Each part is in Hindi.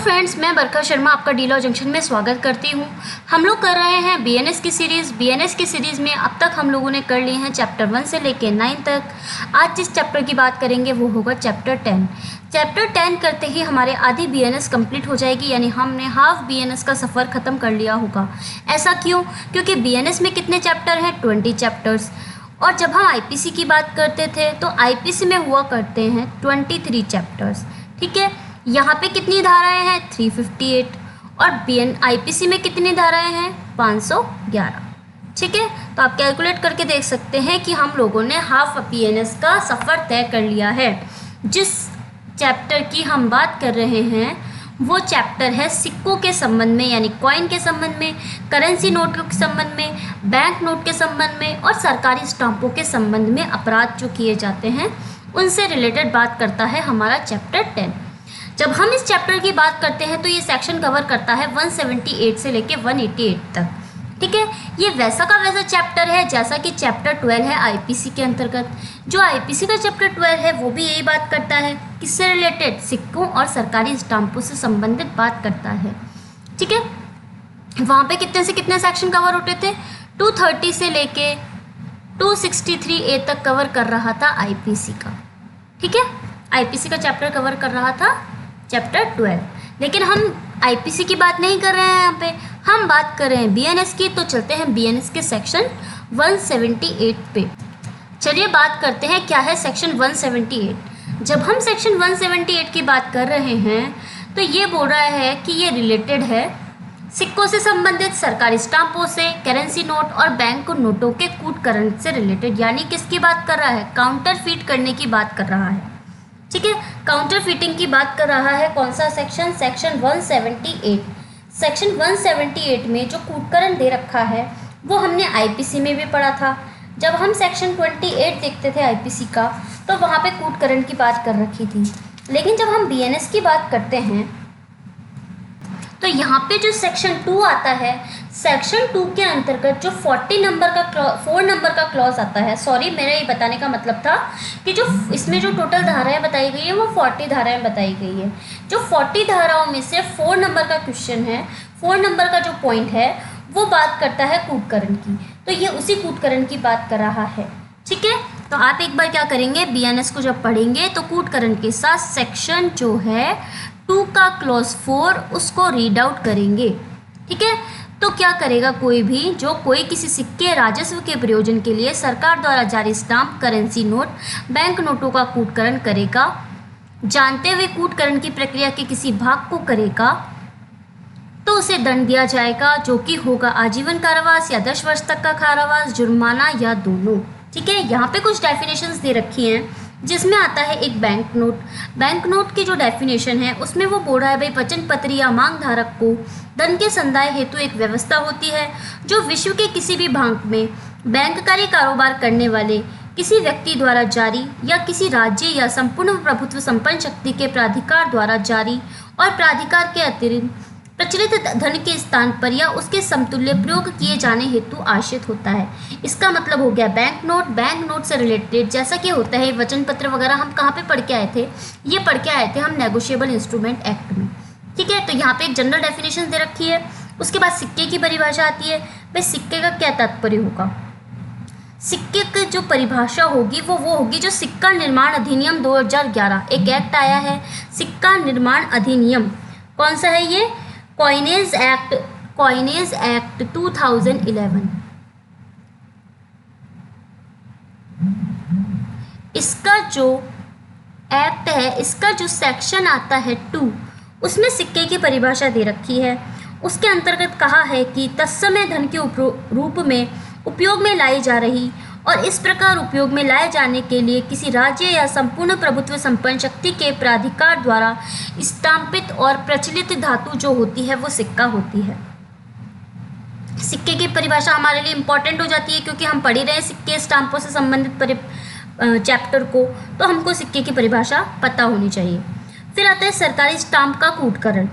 फ्रेंड्स, मैं बरखा शर्मा आपका डी लॉ जंक्शन में स्वागत करती हूँ। हम लोग कर रहे हैं बीएनएस की सीरीज़ में अब तक हम लोगों ने कर लिए हैं चैप्टर 1 से लेके 9 तक। आज जिस चैप्टर की बात करेंगे वो होगा चैप्टर 10। चैप्टर 10 करते ही हमारे आधी बीएनएस कंप्लीट हो जाएगी, यानी हमने हाफ बीएनएस का सफ़र ख़त्म कर लिया होगा। ऐसा क्यों? क्योंकि बीएनएस में कितने चैप्टर हैं? 20 चैप्टर्स। और जब हम आईपीसी की बात करते थे तो आईपीसी में हुआ करते हैं 23 चैप्टर्स। ठीक है, यहाँ पे कितनी धाराएं हैं? 358। और आईपीसी में कितनी धाराएं हैं? 511। ठीक है, तो आप कैलकुलेट करके देख सकते हैं कि हम लोगों ने हाफ बीएनएस का सफ़र तय कर लिया है। जिस चैप्टर की हम बात कर रहे हैं वो चैप्टर है सिक्कों के संबंध में, यानी कॉइन के संबंध में, करेंसी नोटों के संबंध में, बैंक नोट के संबंध में और सरकारी स्टाम्पों के संबंध में अपराध जो किए जाते हैं उनसे रिलेटेड बात करता है हमारा चैप्टर 10। जब हम इस चैप्टर की बात करते हैं तो ये सेक्शन कवर करता है 178 से लेके 188 तक। ठीक है, ये वैसा का वैसा चैप्टर है जैसा कि चैप्टर 12 है आईपीसी के अंतर्गत। जो आईपीसी का चैप्टर 12 है वो भी यही बात करता है, किससे रिलेटेड? सिक्कों और सरकारी स्टाम्पों से संबंधित बात करता है। ठीक है, वहाँ पे कितने से कितने सेक्शन कवर होते थे? 230 से लेके 263A तक कवर कर रहा था आईपीसी का। ठीक है, आईपीसी का चैप्टर कवर कर रहा था चैप्टर 12। लेकिन हम आईपीसी की बात नहीं कर रहे हैं, यहाँ पे हम बात कर रहे हैं बीएनएस की। तो चलते हैं बीएनएस के सेक्शन 178 पे। चलिए बात करते हैं क्या है सेक्शन 178। जब हम सेक्शन 178 की बात कर रहे हैं तो ये बोल रहा है कि ये रिलेटेड है सिक्कों से संबंधित, सरकारी स्टाम्पों से, करेंसी नोट और बैंक नोटों के कूटकरण से रिलेटेड। यानी किसकी बात कर रहा है? काउंटरफीट करने की बात कर रहा है। ठीक है, काउंटर फीटिंग की बात कर रहा है। कौन सा सेक्शन? सेक्शन 178। सेक्शन 178 में जो कूटकरण दे रखा है वो हमने आईपीसी में भी पढ़ा था। जब हम सेक्शन 28 देखते थे आईपीसी का तो वहाँ पे कूटकरण की बात कर रखी थी। लेकिन जब हम बीएनएस की बात करते हैं तो यहाँ पे जो सेक्शन 2 आता है, सेक्शन 2 के अंतर्गत जो 4 नंबर का क्लॉज आता है, सॉरी मेरा ये बताने का मतलब था कि जो इसमें जो टोटल धाराएं बताई गई है वो 40 धाराएं बताई गई है। जो 40 धाराओं में से 4 नंबर का क्वेश्चन है, 4 नंबर का जो पॉइंट है वो बात करता है कूटकरण की। तो ये उसी कूटकरण की बात कर रहा है। ठीक है, तो आप एक बार क्या करेंगे, बीएनएस को जब पढ़ेंगे तो कूटकरण के साथ सेक्शन जो है 2 का क्लॉज 4 उसको रीड आउट करेंगे। ठीक है, तो क्या करेगा कोई किसी सिक्के राजस्व के प्रयोजन के लिए सरकार द्वारा जारी स्टाम्प, करेंसी नोट, बैंक नोटों का कूटकरण करेगा, जानते हुए कूटकरण की प्रक्रिया के किसी भाग को करेगा तो उसे दंड दिया जाएगा, जो कि होगा आजीवन कारावास या 10 वर्ष तक का कारावास, जुर्माना या दोनों। ठीक है, यहाँ पे कुछ डेफिनेशंस दे रखी हैं जिसमें आता है एक बैंक नोट। बैंक नोट की जो डेफिनेशन है उसमें वो बोल रहा है भाई वचन पत्र या मांग धारक को धन के संदाय हेतु एक व्यवस्था होती है जो विश्व के किसी भी भाग में बैंककारी कारोबार करने वाले किसी व्यक्ति द्वारा जारी या किसी राज्य या संपूर्ण प्रभुत्व संपन्न शक्ति के प्राधिकार द्वारा जारी और प्राधिकार के अतिरिक्त प्रचलित धन के स्थान पर या उसके समतुल्य प्रयोग किए जाने हेतु आश्रित होता है। इसका मतलब हो गया बैंक नोट से रिलेटेड जैसा कि होता है वचन पत्र वगैरह। हम कहाँ पे पढ़ के आए थे? ये पढ़ के आए थे हम नेगोशिएबल इंस्ट्रूमेंट एक्ट में। ठीक है, तो यहाँ पे एक जनरल डेफिनेशन दे रखी है। उसके बाद सिक्के की परिभाषा आती है। भाई सिक्के का क्या तात्पर्य होगा? सिक्के की जो परिभाषा होगी वो होगी जो सिक्का निर्माण अधिनियम 2011, एक एक्ट आया है सिक्का निर्माण अधिनियम। कौन सा है ये? Coinage act 2011। इसका जो एक्ट है, इसका जो सेक्शन आता है 2, उसमें सिक्के की परिभाषा दे रखी है। उसके अंतर्गत कहा है कि तत्समय धन के रूप में उपयोग में लाई जा रही और इस प्रकार उपयोग में लाए जाने के लिए किसी राज्य या संपूर्ण प्रभुत्व संपन्न शक्ति के प्राधिकार द्वारा स्टाम्पित और प्रचलित धातु जो होती है वो सिक्का होती है। सिक्के की परिभाषा हमारे लिए इम्पॉर्टेंट हो जाती है क्योंकि हम पढ़ ही रहे हैं सिक्के स्टाम्पों से संबंधित चैप्टर को, तो हमको सिक्के की परिभाषा पता होनी चाहिए। फिर आता है सरकारी स्टाम्प का कूटकरण।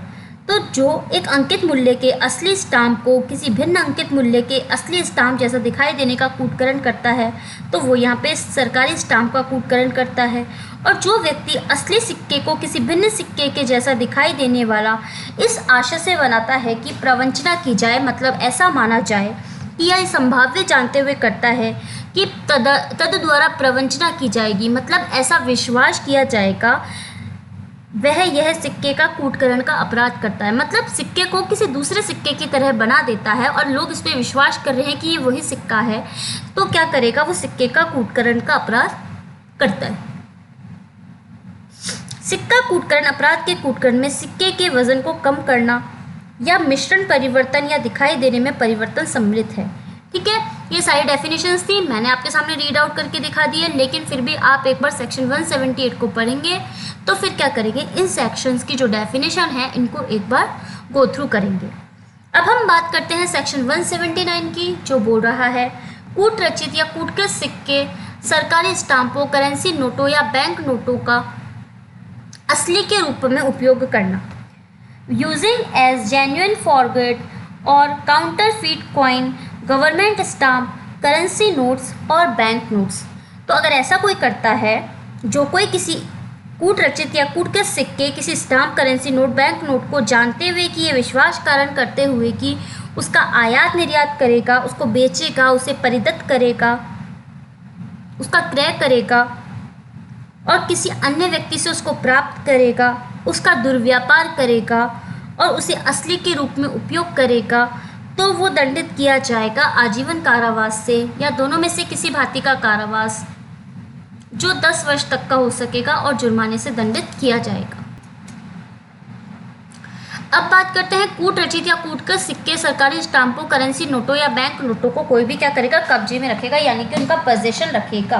तो जो एक अंकित मूल्य के असली स्टाम्प को किसी भिन्न अंकित मूल्य के असली स्टाम्प जैसा दिखाई देने का कूटकरण करता है, तो वो यहाँ पे सरकारी स्टाम्प का कूटकरण करता है। और जो व्यक्ति असली सिक्के को किसी भिन्न सिक्के के जैसा दिखाई देने वाला इस आशय से बनाता है कि प्रवंचना की जाए, मतलब ऐसा माना जाए कि यह संभाव्य जानते हुए करता है कि तद द्वारा प्रवंचना की जाएगी, मतलब ऐसा विश्वास किया जाएगा, वह यह सिक्के का कूटकरण का अपराध करता है। मतलब सिक्के को किसी दूसरे सिक्के की तरह बना देता है और लोग इस पर विश्वास कर रहे हैं कि ये वही सिक्का है, तो क्या करेगा, वो सिक्के का कूटकरण का अपराध करता है। सिक्का कूटकरण अपराध के कूटकरण में सिक्के के वजन को कम करना या मिश्रण परिवर्तन या दिखाई देने में परिवर्तन सम्मिलित है। ठीक है, ये सारी डेफिनेशंस थी, मैंने आपके सामने रीड आउट करके दिखा दी है, लेकिन फिर भी आप एक बार सेक्शन 178 को पढ़ेंगे तो फिर क्या करेंगे, इन सेक्शंस की जो डेफिनेशन है इनको एक बार गो थ्रू करेंगे। अब हम बात करते हैं सेक्शन 179 की, जो बोल रहा है कूट रचित या कूटकृत सिक्के सरकारी स्टाम्पों, करेंसी नोटों या बैंक नोटों का असली के रूप में उपयोग करना। यूजिंग एज जेन्युइन फॉरगेट और counterfeit coin, government stamp, currency notes और बैंक नोट्स। तो अगर ऐसा कोई करता है, जो कोई किसी कूट रचित या कूटकृत सिक्के, किसी stamp, currency note, bank note को जानते हुए कि ये विश्वास कारण करते हुए कि उसका आयात निर्यात करेगा, उसको बेचेगा, उसे परिदत्त करेगा, उसका क्रय करेगा और किसी अन्य व्यक्ति से उसको प्राप्त करेगा, उसका दुर्व्यापार करेगा और उसे असली के रूप में उपयोग करेगा, तो वो दंडित किया जाएगा आजीवन कारावास से या दोनों में से किसी भांति का कारावास, जो 10 वर्ष तक का हो सकेगा और जुर्माने से दंडित किया जाएगा। अब बात करते हैं कूट रचित या कूटकृत सिक्के, सरकारी स्टाम्पों, करेंसी नोटों या बैंक नोटों को कोई भी क्या करेगा, कब्जे में रखेगा, यानी कि उनका पोजीशन रखेगा।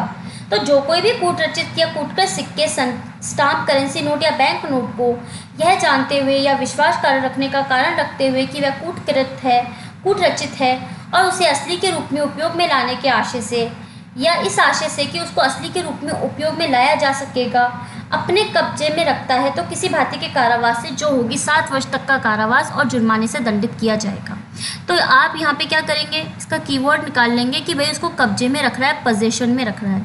तो जो कोई भी कूट रचित या कूटकृत सिक्के, स्टाम्प, करेंसी नोट या बैंक नोट को यह जानते हुए या विश्वास कारण रखने का कारण रखते हुए कि वह कूटकृत है, कूट रचित है और उसे असली के रूप में उपयोग में लाने के आशय से या इस आशय से कि उसको असली के रूप में उपयोग में लाया जा सकेगा, अपने कब्जे में रखता है, तो किसी भांति के कारावास से, जो होगी 7 वर्ष तक का कारावास और जुर्माने से दंडित किया जाएगा। तो आप यहाँ पे क्या करेंगे, इसका कीवर्ड निकाल लेंगे कि भाई उसको कब्जे में रख रहा है, पोजीशन में रख रहा है,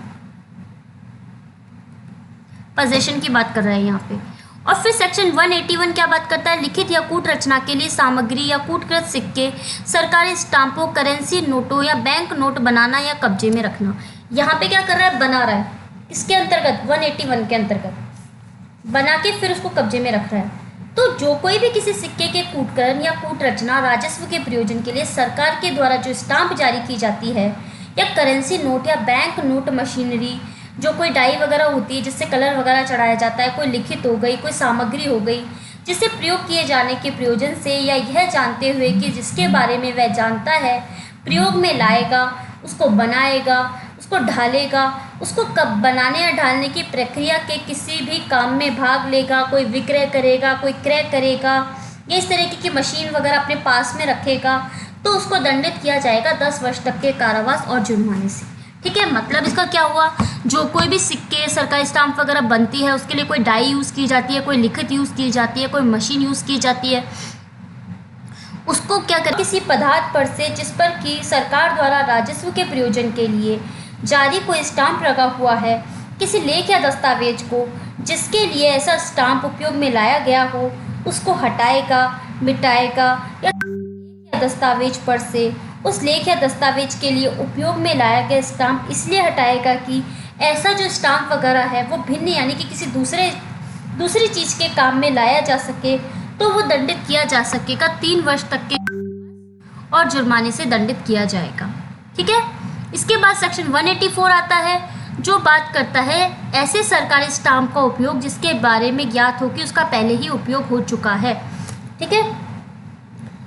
पोजीशन की बात कर रहा है यहाँ पे। और फिर सेक्शन 181 क्या बात करता है, लिखित या कूट रचना के लिए सामग्री या कूटकृत सिक्के, सरकारी स्टाम्पों, करेंसी नोटों या बैंक नोट बनाना या कब्जे में रखना। यहाँ पे क्या कर रहा है, बना रहा है, इसके अंतर्गत 181 के अंतर्गत बना के फिर उसको कब्जे में रख रहा है। तो जो कोई भी किसी सिक्के के कूटकरण या कूट रचना राजस्व के प्रयोजन के लिए सरकार के द्वारा जो स्टाम्प जारी की जाती है, या करेंसी नोट या बैंक नोट मशीनरी, जो कोई डाई वगैरह होती है जिससे कलर वगैरह चढ़ाया जाता है, कोई लिखित हो गई, कोई सामग्री हो गई जिसे प्रयोग किए जाने के प्रयोजन से या यह जानते हुए कि जिसके बारे में वह जानता है प्रयोग में लाएगा, उसको बनाएगा, उसको ढालेगा, उसको कब बनाने या ढालने की प्रक्रिया के किसी भी काम में भाग लेगा, कोई विक्रय करेगा, कोई क्रय करेगा या इस तरीके की मशीन वगैरह अपने पास में रखेगा, तो उसको दंडित किया जाएगा 10 वर्ष तक के कारावास और जुर्माने से। ठीक है, मतलब इसका क्या हुआ, जो कोई भी सिक्के, सरकारी स्टाम्प वगैरह बनती है उसके लिए कोई डाई यूज़ की जाती है, कोई लिखित यूज़ की जाती है, कोई मशीन यूज़ की जाती है, उसको क्या कर किसी पदार्थ पर से जिस पर कि सरकार द्वारा राजस्व के प्रयोजन के लिए जारी कोई स्टाम्प लगा हुआ है, किसी लेख या दस्तावेज को जिसके लिए ऐसा स्टाम्प उपयोग में लाया गया हो, उसको हटाएगा, मिटाएगा या दस्तावेज पर से उस लेख या दस्तावेज के लिए उपयोग में लाया गया स्टाम्प इसलिए हटाएगा कि ऐसा जो स्टाम्प वगैरह है वो भिन्न यानी कि किसी दूसरी चीज़ के काम में लाया जा सके, तो वो दंडित किया जा सकेगा 3 वर्ष तक के और जुर्माने से दंडित किया जाएगा। ठीक है, इसके बाद सेक्शन 184 आता है, जो बात करता है ऐसे सरकारी स्टाम्प का उपयोग जिसके बारे में ज्ञात हो कि उसका पहले ही उपयोग हो चुका है। ठीक है,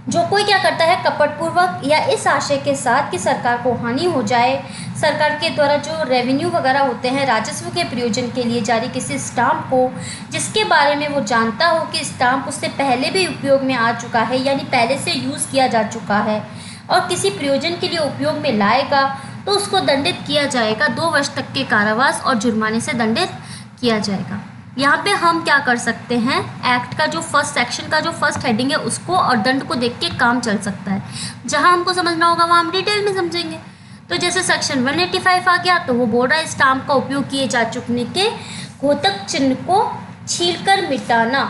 जो कोई क्या करता है, कपटपूर्वक या इस आशय के साथ कि सरकार को हानि हो जाए, सरकार के द्वारा जो रेवेन्यू वगैरह होते हैं राजस्व के प्रयोजन के लिए जारी किसी स्टाम्प को जिसके बारे में वो जानता हो कि स्टाम्प उससे पहले भी उपयोग में आ चुका है, यानी पहले से यूज़ किया जा चुका है और किसी प्रयोजन के लिए उपयोग में लाएगा, तो उसको दंडित किया जाएगा 2 वर्ष तक के कारावास और जुर्माने से दंडित किया जाएगा। यहाँ पे हम क्या कर सकते हैं, एक्ट का जो फर्स्ट सेक्शन का जो फर्स्ट हेडिंग है उसको और दंड को देख के काम चल सकता है। जहाँ हमको समझना होगा वहाँ हम डिटेल में समझेंगे। तो जैसे सेक्शन 185 आ गया, तो वो बोल रहा है स्टाम्प का उपयोग किए जा चुकने के घोतक चिन्ह को छीलकर मिटाना।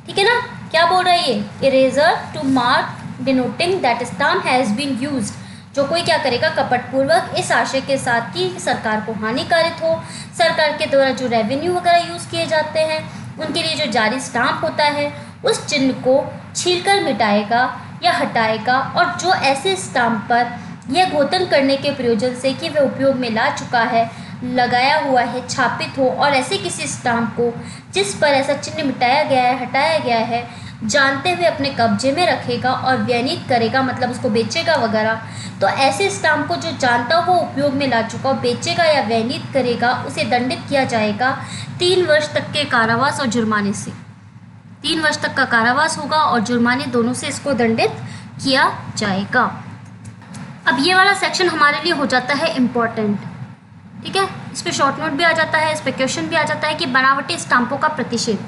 ठीक है ना, क्या बोल रहा है ये, eraser to mark denoting that stamp has been used. जो कोई क्या करेगा, कपटपूर्वक इस आशय के साथ कि सरकार को हानिकारित हो, सरकार के द्वारा जो रेवेन्यू वगैरह यूज़ किए जाते हैं उनके लिए जो जारी स्टाम्प होता है उस चिन्ह को छीलकर मिटाएगा या हटाएगा। और जो ऐसे स्टाम्प पर यह घोतन करने के प्रयोजन से कि वह उपयोग में ला चुका है, लगाया हुआ है, छापित हो, और ऐसे किसी स्टाम्प को जिस पर ऐसा चिन्ह मिटाया गया है, हटाया गया है, जानते हुए अपने कब्जे में रखेगा और व्यनित करेगा, मतलब उसको बेचेगा वगैरह। तो ऐसे स्टाम्प को जो जानता हो उपयोग में ला चुका हो, बेचेगा या व्यनित करेगा, उसे दंडित किया जाएगा 3 वर्ष तक के कारावास और जुर्माने से। 3 वर्ष तक का कारावास होगा और जुर्माने दोनों से इसको दंडित किया जाएगा। अब ये वाला सेक्शन हमारे लिए हो जाता है इम्पोर्टेंट। ठीक है, इस पर शॉर्ट नोट भी आ जाता है, इस पर क्वेश्चन भी आ जाता है कि बनावटी स्टाम्पों का प्रतिषेध।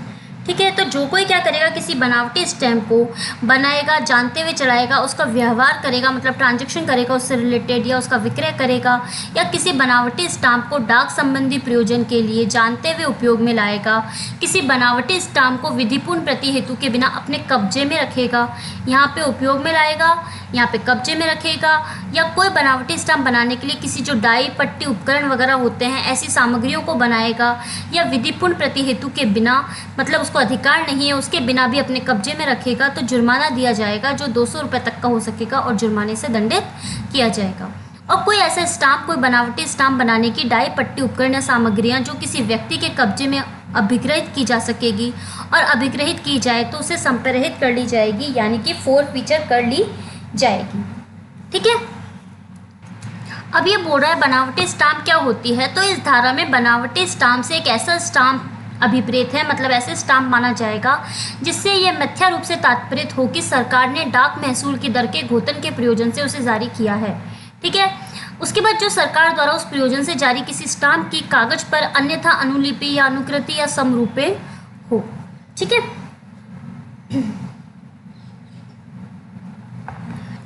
ठीक है, तो जो कोई क्या करेगा, किसी बनावटी स्टैम्प को बनाएगा, जानते हुए चलाएगा, उसका व्यवहार करेगा, मतलब ट्रांजैक्शन करेगा उससे रिलेटेड, या उसका विक्रय करेगा, या किसी बनावटी स्टाम्प को डाक संबंधी प्रयोजन के लिए जानते हुए उपयोग में लाएगा, किसी बनावटी स्टाम्प को विधिपूर्ण प्रति हेतु के बिना अपने कब्जे में रखेगा, यहाँ पे उपयोग में लाएगा, यहाँ पे कब्जे में रखेगा, या कोई बनावटी स्टाम्प बनाने के लिए किसी जो डाई पट्टी उपकरण वगैरह होते हैं ऐसी सामग्रियों को बनाएगा, या विधिपूर्ण प्रति हेतु के बिना, मतलब उसको अधिकार नहीं है उसके बिना भी अपने कब्जे में रखेगा, तो जुर्माना दिया जाएगा जो 200 रुपये तक का हो सकेगा और जुर्माने से दंडित किया जाएगा। और कोई ऐसा स्टाम्प, कोई बनावटी स्टाम्प बनाने की डाई पट्टी उपकरण या सामग्रियाँ जो किसी व्यक्ति के कब्जे में अभिग्रहित की जा सकेगी और अभिग्रहित की जाए तो उसे संप्रहित कर ली जाएगी, यानी कि फोरफीचर कर ली जाएगी। ठीक है, अब ये बोल रहा है बनावटी स्टाम्प क्या होती है। तो इस धारा में बनावटी स्टाम्प से एक ऐसा स्टाम्प अभिप्रेत है, मतलब ऐसे स्टाम्प माना जाएगा जिससे यह मिथ्या रूप से तात्पर्य हो कि सरकार ने डाक महसूल की दर के घोतन के प्रयोजन से उसे जारी किया है। ठीक है, उसके बाद जो सरकार द्वारा उस प्रयोजन से जारी किसी स्टाम्प की कागज पर अन्यथा अनुलिपि या अनुकृति या समरूपे हो। ठीक है,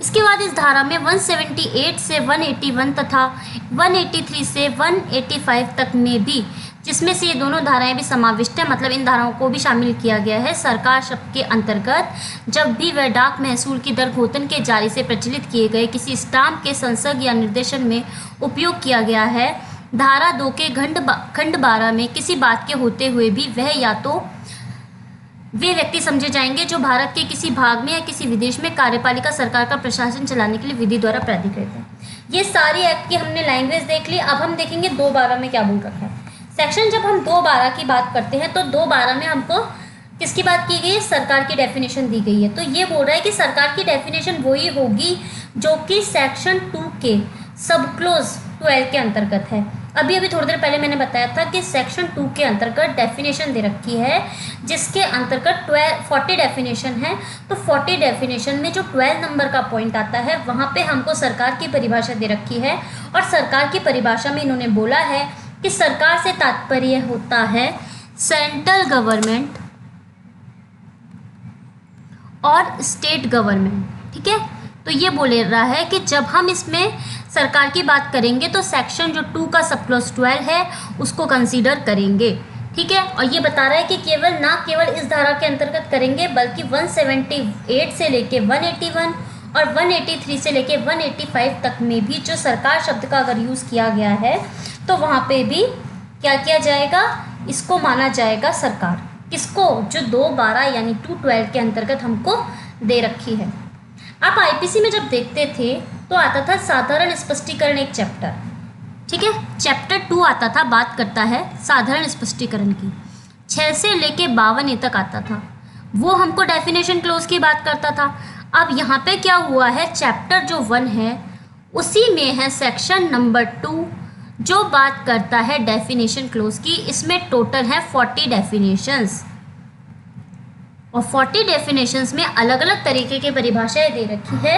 इसके बाद इस धारा में 178 से 181 तथा 183 से 185 तक में भी, जिसमें से ये दोनों धाराएं भी समाविष्ट हैं, मतलब इन धाराओं को भी शामिल किया गया है। सरकार शब्द के अंतर्गत जब भी वह डाक महसूल की दर घोतन के जारी से प्रचलित किए गए किसी स्टाम्प के संसर्ग या निर्देशन में उपयोग किया गया है, धारा 2 के खंड 12 में किसी बात के होते हुए भी वह या तो वे व्यक्ति समझे जाएंगे जो भारत के किसी भाग में या किसी विदेश में कार्यपालिका सरकार का प्रशासन चलाने के लिए विधि द्वारा प्राधिकृत है। ये सारी एक्ट की हमने लैंग्वेज देख ली। अब हम देखेंगे 212 में क्या बोल रखा है। सेक्शन जब हम 212 की बात करते हैं तो 212 में हमको किसकी बात की गई है, सरकार की डेफिनेशन दी गई है। तो ये बोल रहा है कि सरकार की डेफिनेशन वही होगी जो कि सेक्शन 2 के सब क्लोज 12 के अंतर्गत है। अभी थोड़ी देर पहले मैंने बताया था कि सेक्शन 2 के अंतर्गत डेफिनेशन दे रखी है, जिसके अंतर्गत 40 डेफिनेशन है। तो 40 डेफिनेशन में जो 12 नंबर का पॉइंट आता है वहाँ पे हमको सरकार की परिभाषा दे रखी है। और सरकार की परिभाषा में इन्होंने बोला है कि सरकार से तात्पर्य होता है सेंट्रल गवर्नमेंट और स्टेट गवर्नमेंट। ठीक है, तो ये बोल रहा है कि जब हम इसमें सरकार की बात करेंगे तो सेक्शन जो 2 का सब क्लॉज 12 है उसको कंसीडर करेंगे। ठीक है, और ये बता रहा है कि केवल इस धारा के अंतर्गत करेंगे, बल्कि 178 से लेके 181 और 183 से लेके 185 तक में भी जो सरकार शब्द का अगर यूज़ किया गया है तो वहाँ पे भी क्या किया जाएगा, इसको माना जाएगा सरकार। किसको, जो 212 यानी 212 के अंतर्गत हमको दे रखी है। आप आईपीसी में जब देखते थे तो आता था साधारण स्पष्टीकरण एक चैप्टर। ठीक है, चैप्टर 2 आता था, बात करता है साधारण स्पष्टीकरण की, 6 से लेके 52 तक आता था। वो हमको डेफिनेशन क्लोज की बात करता था। अब यहाँ पे क्या हुआ है, चैप्टर जो 1 है उसी में है सेक्शन नंबर 2 जो बात करता है डेफिनेशन क्लोज की। इसमें टोटल है 40 डेफिनेशंस और 40 डेफिनेशंस में अलग अलग तरीके की परिभाषाएं दे रखी है,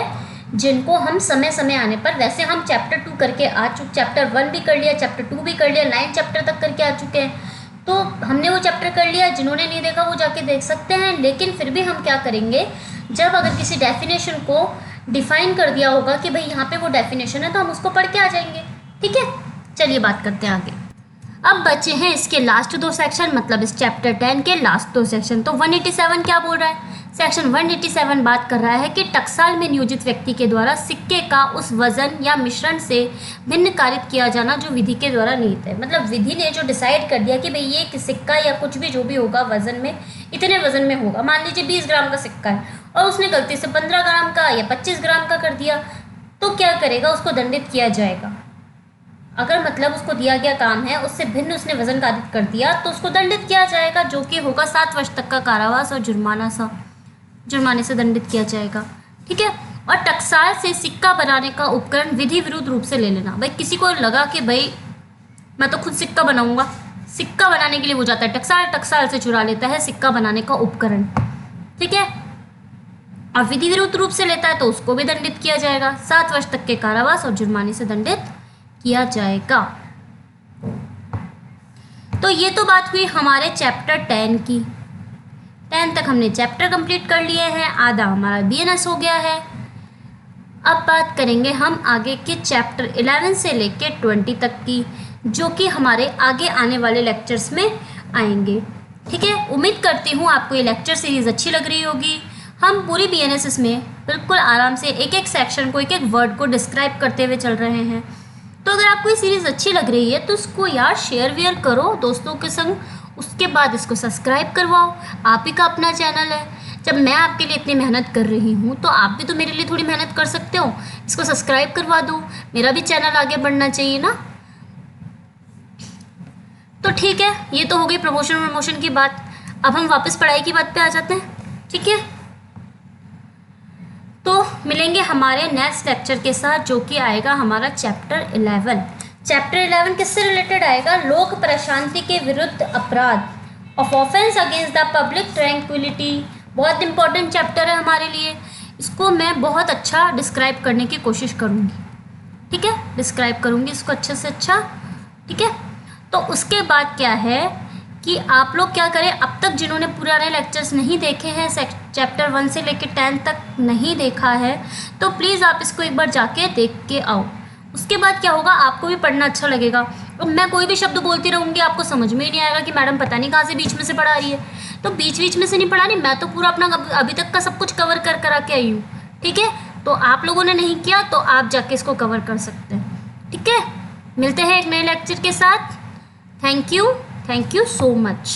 जिनको हम समय समय आने पर, वैसे हम चैप्टर 2 करके आ चुके, चैप्टर 1 भी कर लिया, चैप्टर 2 भी कर लिया, 9 चैप्टर तक करके आ चुके हैं। तो हमने वो चैप्टर कर लिया, जिन्होंने नहीं देखा वो जाके देख सकते हैं। लेकिन फिर भी हम क्या करेंगे, जब अगर किसी डेफिनेशन को डिफाइन कर दिया होगा कि भाई यहाँ पे वो डेफिनेशन है, तो हम उसको पढ़ के आ जाएंगे। ठीक है, चलिए बात करते हैं आगे। अब बचे हैं इसके लास्ट 2 सेक्शन, मतलब इस चैप्टर 10 के लास्ट 2 सेक्शन। तो 187 क्या बोल रहा है? सेक्शन 187 बात कर रहा है कि टकसाल में नियोजित व्यक्ति के द्वारा सिक्के का उस वजन या मिश्रण से भिन्न कारित किया जाना जो विधि के द्वारा निहित है। मतलब विधि ने जो डिसाइड कर दिया कि भाई ये सिक्का या कुछ भी जो भी होगा वजन में, इतने वजन में होगा। मान लीजिए 20 ग्राम का सिक्का है और उसने गलती से 15 ग्राम का या 25 ग्राम का कर दिया, तो क्या करेगा, उसको दंडित किया जाएगा। अगर मतलब उसको दिया गया काम है उससे भिन्न उसने वजन कारित कर दिया तो उसको दंडित किया जाएगा, जो कि होगा 7 वर्ष तक का कारावास और जुर्माने से दंडित किया जाएगा। ठीक है। और टकसाल से सिक्का बनाने का उपकरण विधि विरुद्ध रूप से ले लेना। भाई किसी को लगा कि भाई मैं तो खुद सिक्का बनाऊंगा, सिक्का बनाने के लिए वो जाता है टकसाल, टकसाल से चुरा लेता है सिक्का बनाने का उपकरण। ठीक है। और विधि विरुद्ध रूप से लेता है तो उसको भी दंडित किया जाएगा, 7 वर्ष तक के कारावास और जुर्माने से दंडित किया जाएगा। तो ये तो बात हुई हमारे चैप्टर 10 की। 10 तक हमने चैप्टर कंप्लीट कर लिए हैं, आधा हमारा बीएनएस हो गया है। अब बात करेंगे हम आगे के चैप्टर 11 से लेके 20 तक की, जो कि हमारे आगे आने वाले लेक्चर्स में आएंगे। ठीक है। उम्मीद करती हूँ आपको ये लेक्चर सीरीज़ अच्छी लग रही होगी। हम पूरी बीएनएस में बिल्कुल आराम से एक एक सेक्शन को, एक एक वर्ड को डिस्क्राइब करते हुए चल रहे हैं। तो अगर आपको ये सीरीज़ अच्छी लग रही है तो इसको यार शेयर वेयर करो दोस्तों के संग, उसके बाद इसको सब्सक्राइब करवाओ। आप ही का अपना चैनल है, जब मैं आपके लिए इतनी मेहनत कर रही हूँ तो आप भी तो मेरे लिए थोड़ी मेहनत कर सकते हो। इसको सब्सक्राइब करवा दो, मेरा भी चैनल आगे बढ़ना चाहिए ना। तो ठीक है, ये तो हो गई प्रमोशन की बात। अब हम वापस पढ़ाई की बात पे आ जाते हैं। ठीक है। तो मिलेंगे हमारे नेक्स्ट लेक्चर के साथ, जो कि आएगा हमारा चैप्टर 11। चैप्टर 11 किससे रिलेटेड आएगा? लोक प्रशांति के विरुद्ध अपराध, of offence against the public tranquillity. बहुत इंपॉर्टेंट चैप्टर है हमारे लिए, इसको मैं बहुत अच्छा डिस्क्राइब करने की कोशिश करूँगी। ठीक है, डिस्क्राइब करूँगी इसको अच्छे से अच्छा। ठीक है। तो उसके बाद क्या है कि आप लोग क्या करें, अब तक जिन्होंने पुराने लेक्चर्स नहीं देखे हैं, चैप्टर 1 से लेकर 10 तक नहीं देखा है, तो प्लीज़ आप इसको एक बार जाके देख के आओ। उसके बाद क्या होगा, आपको भी पढ़ना अच्छा लगेगा। और मैं कोई भी शब्द बोलती रहूँगी, आपको समझ में ही नहीं आएगा कि मैडम पता नहीं कहाँ से बीच में से पढ़ा रही है। तो बीच में से नहीं पढ़ा रही, मैं तो पूरा अपना अभी तक का सब कुछ कवर करा के आई हूँ। ठीक है। तो आप लोगों ने नहीं किया तो आप जाके इसको कवर कर सकते हैं। ठीक है। मिलते हैं एक नए लेक्चर के साथ। Thank you so much.